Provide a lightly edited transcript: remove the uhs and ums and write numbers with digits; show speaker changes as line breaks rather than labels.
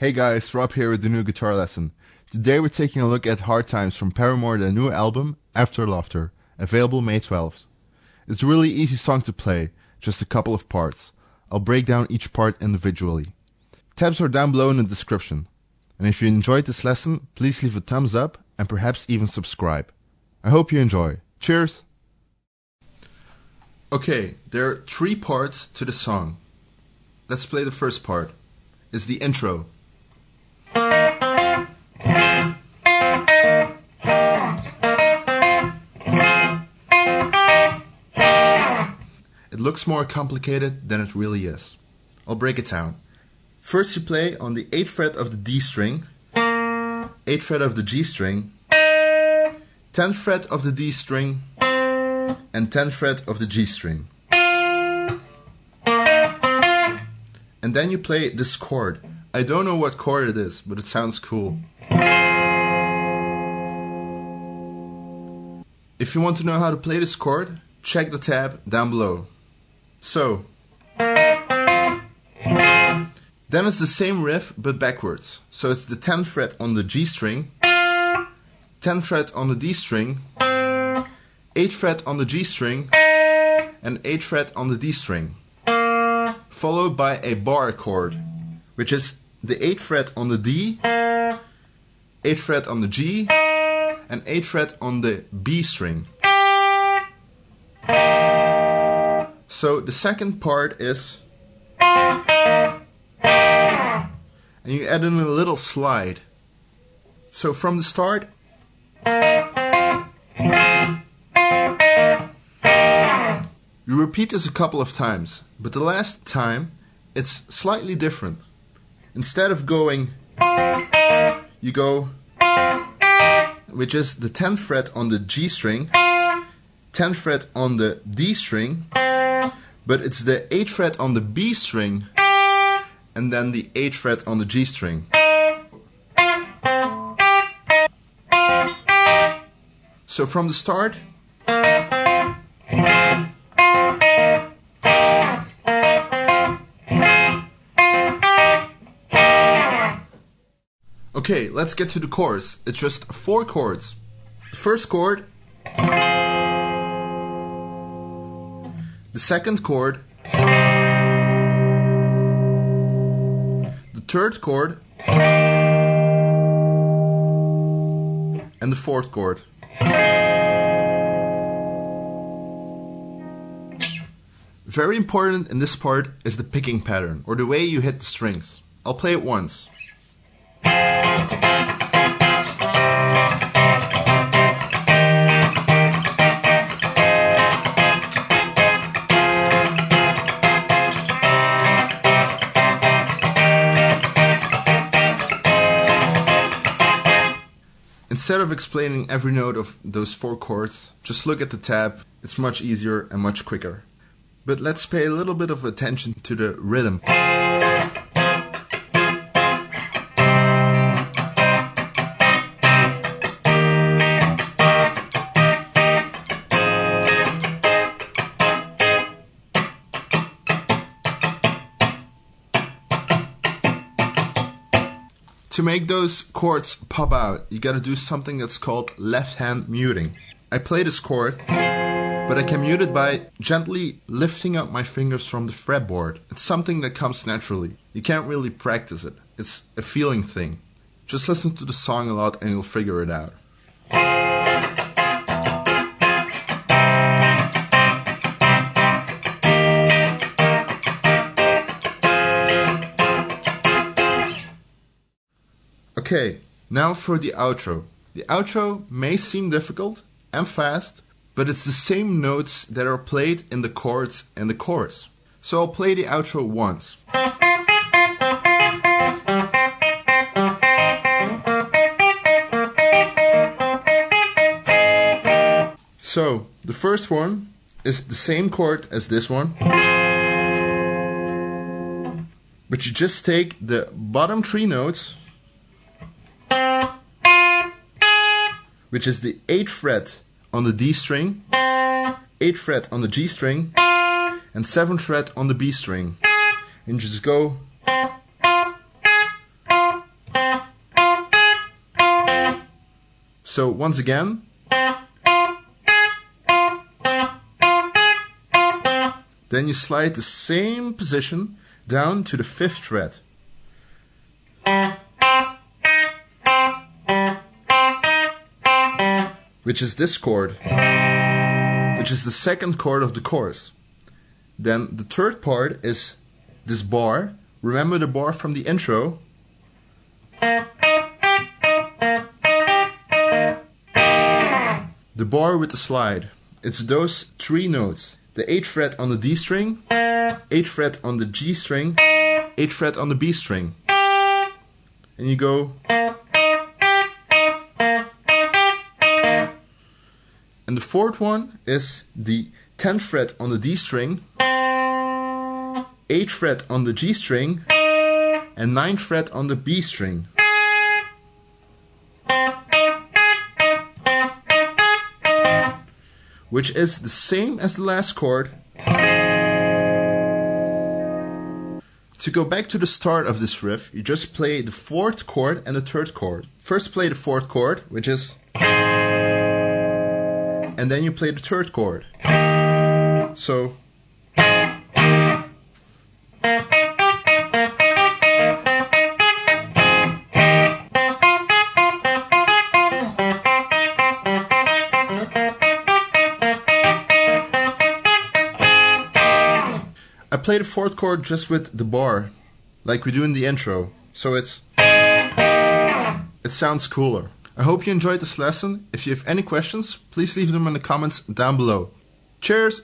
Hey guys, Rob here with the new guitar lesson. Today we're taking a look at Hard Times from Paramore, their new album, After Laughter, available May 12th. It's a really easy song to play, just a couple of parts. I'll break down each part individually. Tabs are down below in the description. And if you enjoyed this lesson, please leave a thumbs up and perhaps even subscribe. I hope you enjoy. Cheers! Okay, there are 3 parts to the song. Let's play the first part. It's the intro. It looks more complicated than it really is. I'll break it down. First you play on the 8th fret of the D string, 8th fret of the G string, 10th fret of the D string, and 10th fret of the G string. And then you play this chord. I don't know what chord it is, but it sounds cool. If you want to know how to play this chord, check the tab down below. So, then it's the same riff but backwards. So it's the 10th fret on the G string, 10th fret on the D string, 8th fret on the G string, and 8th fret on the D string, followed by a bar chord, which is the 8th fret on the D, 8th fret on the G, and 8th fret on the B string. So the second part is, and you add in a little slide. So from the start, you repeat this a couple of times, but the last time it's slightly different. Instead of going, you go, which is the 10th fret on the G string, 10th fret on the D string, but it's the 8th fret on the B string, and then the 8th fret on the G string. So from the start, okay, let's get to the chorus. It's just 4 chords. The first chord, the second chord, the third chord, and the fourth chord. Very important in this part is the picking pattern, or the way you hit the strings. I'll play it once. Instead of explaining every note of those 4 chords, just look at the tab. It's much easier and much quicker. But let's pay a little bit of attention to the rhythm. To make those chords pop out, you gotta do something that's called left-hand muting. I play this chord, but I can mute it by gently lifting up my fingers from the fretboard. It's something that comes naturally. You can't really practice it. It's a feeling thing. Just listen to the song a lot and you'll figure it out. Okay, now for the outro. The outro may seem difficult and fast, but it's the same notes that are played in the chords and the chorus. So I'll play the outro once. So the first one is the same chord as this one, but you just take the bottom 3 notes, which is the 8th fret on the D string, 8th fret on the G string, and 7th fret on the B string. And just go So once again, then you slide the same position down to the 5th fret. Which is this chord, which is the 2nd chord of the chorus. Then the 3rd part is this bar. Remember the bar from the intro? The bar with the slide. It's those 3 notes. The 8th fret on the D string, 8th fret on the G string, 8th fret on the B string. And you go. And the 4th one is the 10th fret on the D string, 8th fret on the G string, and 9th fret on the B string. Which is the same as the last chord. To go back to the start of this riff, you just play the 4th chord and the 3rd chord. First play the 4th chord, which is, and then you play the 3rd chord. So I play the 4th chord just with the bar, like we do in the intro, so it sounds cooler. I hope you enjoyed this lesson. If you have any questions, please leave them in the comments down below. Cheers!